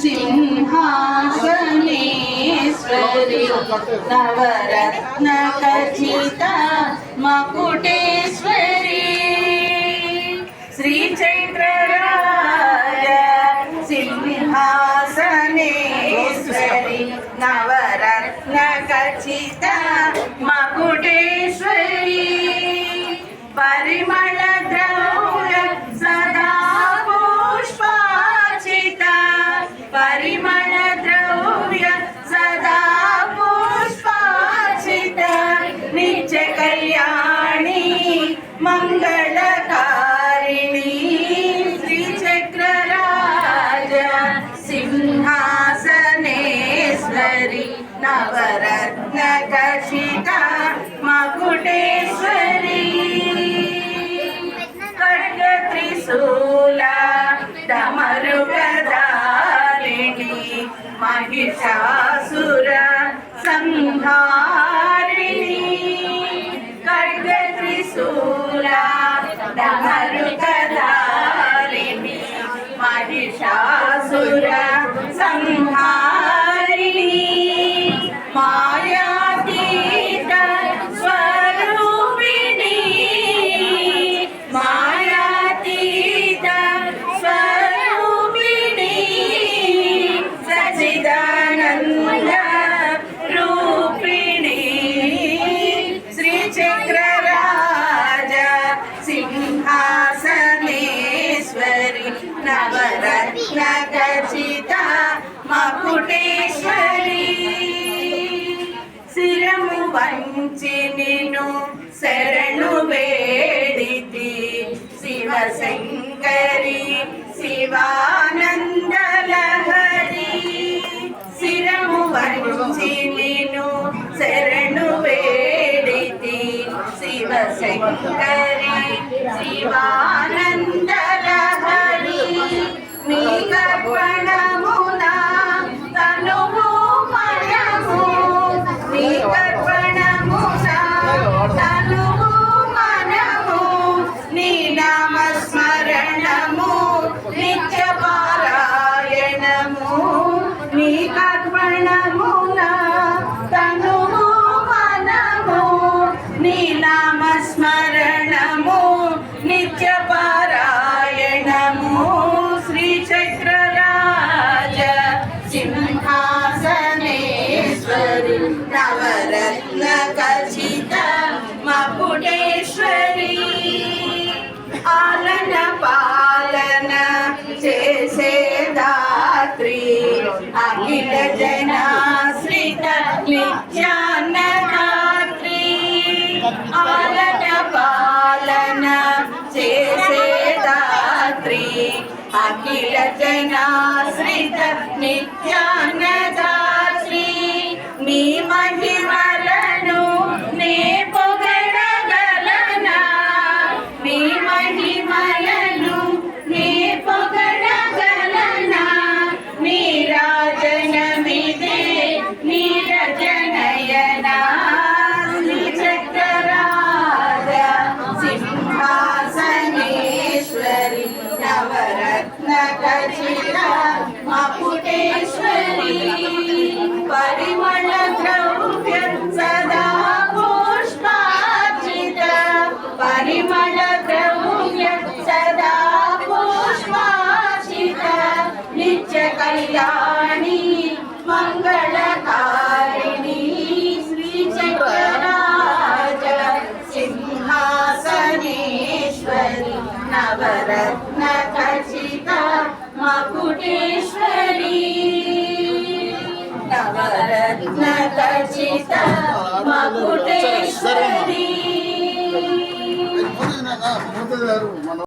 सिंहासनेश्वरी नवरत्न खचिता मकुटेश्वरी श्रीचैत्रराज सिंहासनेश्वरी नवरत्न खचिता मकुटेश्वरी परिमल द्रव्य सदा पुष्पार्चिता परिमल द्रव्य सदा पुष्पार्चिता नित्य कल्याणी मंगलकारिणी श्रीचक्रराज सिंहासनेश्वरी नवरत्न खचिता मकुटेश्वरी त्रिशूला डमरुगधारिणी महिषासुर संहारिणी खड्ग त्रिशूला डमरुगधारिणी महिषासुर संहारिणी मायातीत स्वरूपिणी सचिदानंद रूपिणी श्रीचक्रराज सिंहासनेश्वरी नवरत्न खचिता मकुटेश्वरी शिरमु वंचि निन्नु शरणु वेडिति शिवशंकरी शिवानंद लहरी शिरमु वंचि निन्नु शरणु वेडिति शिवशंकरी शिवानंद लहरी नी कर्पणमुना तनुవు మనము నీ कर्पणमुना तनुవు మనము నీ నామస్మరణము నిత్య పారాయణము నీ कर्पणमुना तनुవు మనము నీ నామస్మరణము నిత్య పారాయణము श्रीचक्रराज सिंहासनेश्वरी नवरत्न खचिता मकुटेश्वरी आलन पालन చేసే దాత్రి అఖిల జనాశ్రిత నిత్యాన్నదాత్రి ఆలన పాలన చేసే దాత్రి అఖిల జనాశ్రిత నిత్యాన్నదాత్రి మీ మహిమలను నే పొగడగలనా మీ మహిమలను నే పొగడగలనా నీరాజనమిదే నీరజనయనా శ్రీచక్రరాజ సింహాసనేశ్వరి नवरत्न खचिता मकुटेश्वरी परिमल द्रव्य सदा पुष्पार्चिता परिमल द्रव्य सदा पुष्पार्चिता नित्य कल्याणी मंगलकारिणी श्रीचक्रराज सिंहासनेश्वरी नवरत्न खचिता मकुटेश्वरी नवरत्न खचिता मकुटेश्वरी